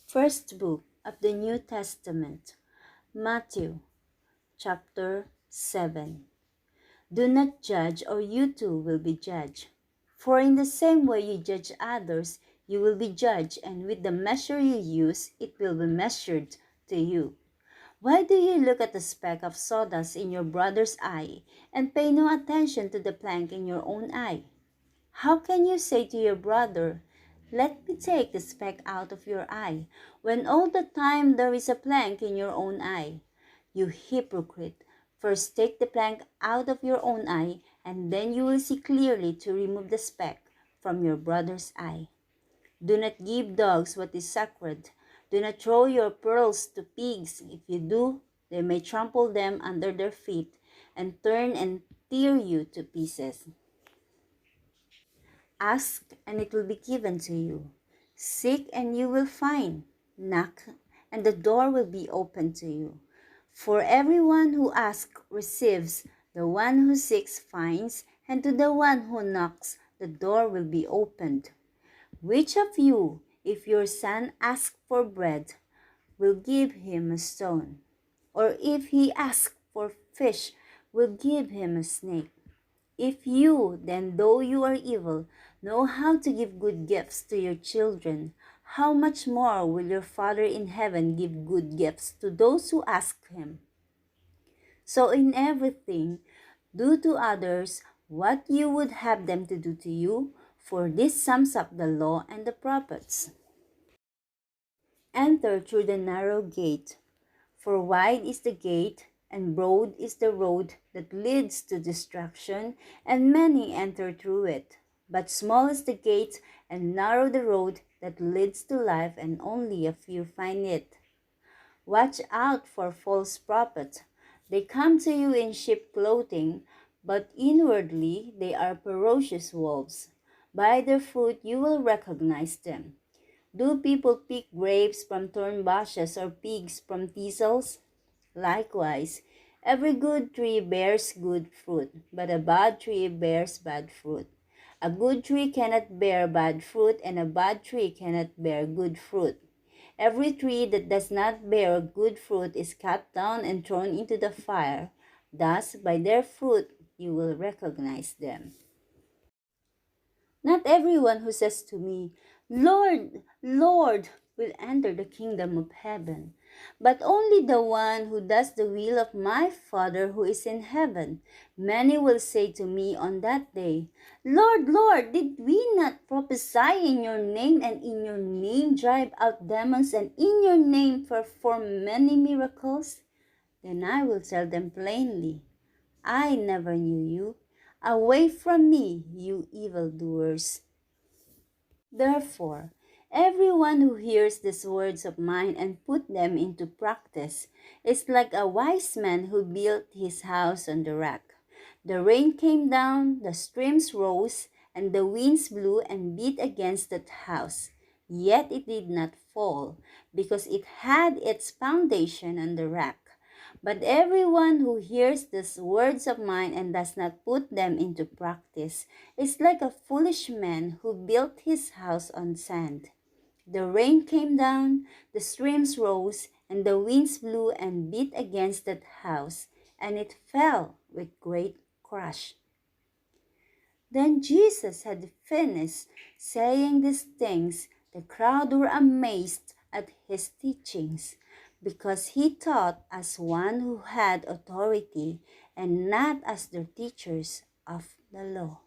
First book of the New Testament, Matthew chapter 7. Do not judge, or you too will be judged. For in the same way you judge others, you will be judged, and with the measure you use, it will be measured to you. Why do you look at the speck of sawdust in your brother's eye, and pay no attention to the plank in your own eye? How can you say to your brother, "Let me take the speck out of your eye," when all the time there is a plank in your own eye? You hypocrite! First take the plank out of your own eye, and then you will see clearly to remove the speck from your brother's eye. Do not give dogs what is sacred. Do not throw your pearls to pigs. If you do, they may trample them under their feet and turn and tear you to pieces. Ask, and it will be given to you. Seek, and you will find. Knock, and the door will be opened to you. For everyone who asks receives, the one who seeks finds, and to the one who knocks the door will be opened. Which of you, if your son asks for bread, will give him a stone? Or if he asks for fish, will give him a snake? If you, then, though you are evil, know how to give good gifts to your children, how much more will your Father in heaven give good gifts to those who ask him? So in everything, do to others what you would have them to do to you, for this sums up the law and the prophets. Enter through the narrow gate, for wide is the gate, and broad is the road that leads to destruction, and many enter through it. But small is the gate, and narrow the road that leads to life, and only a few find it. Watch out for false prophets. They come to you in sheep clothing, but inwardly they are ferocious wolves. By their fruit you will recognize them. Do people pick grapes from thorn bushes, or figs from thistles? Likewise, every good tree bears good fruit, but a bad tree bears bad fruit. A good tree cannot bear bad fruit, and a bad tree cannot bear good fruit. Every tree that does not bear good fruit is cut down and thrown into the fire. Thus, by their fruit you will recognize them. Not everyone who says to me, "Lord, Lord," will enter the kingdom of heaven, but only the one who does the will of my Father who is in heaven. Many will say to me on that day, "Lord, Lord, did we not prophesy in your name, and in your name drive out demons, and in your name perform many miracles?" Then I will tell them plainly, "I never knew you. Away from me, you evildoers." Therefore, everyone who hears these words of mine and put them into practice is like a wise man who built his house on the rock. The rain came down, the streams rose, and the winds blew and beat against that house. Yet it did not fall, because it had its foundation on the rock. But everyone who hears these words of mine and does not put them into practice is like a foolish man who built his house on sand. The rain came down, the streams rose, and the winds blew and beat against that house, and it fell with great crash. Then Jesus had finished saying these things. The crowd were amazed at his teachings, because he taught as one who had authority and not as the teachers of the law.